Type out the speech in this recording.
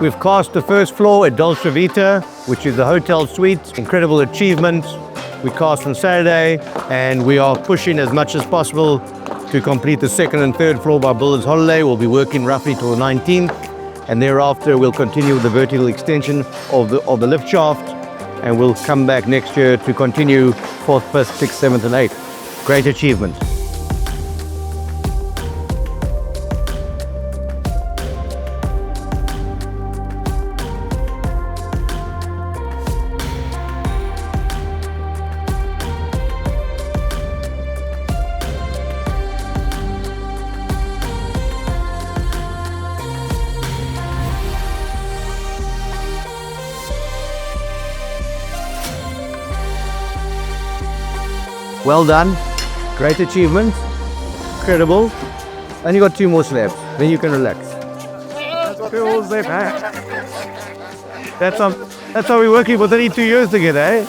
We've cast the first floor at Dolce Vita, which is the hotel suite. Incredible achievement. We cast on Saturday, and we are pushing as much as possible to complete the second and third floor by Builder's Holiday. We'll be working roughly till the 19th, and thereafter we'll continue with the vertical extension of the lift shaft, and we'll come back next year to continue 4th, 5th, 6th, 7th, and 8th. Great achievement. Well done. Great achievement. Incredible. And you got 2 more slabs. Then you can relax. That's how we're working for 32 years together, eh?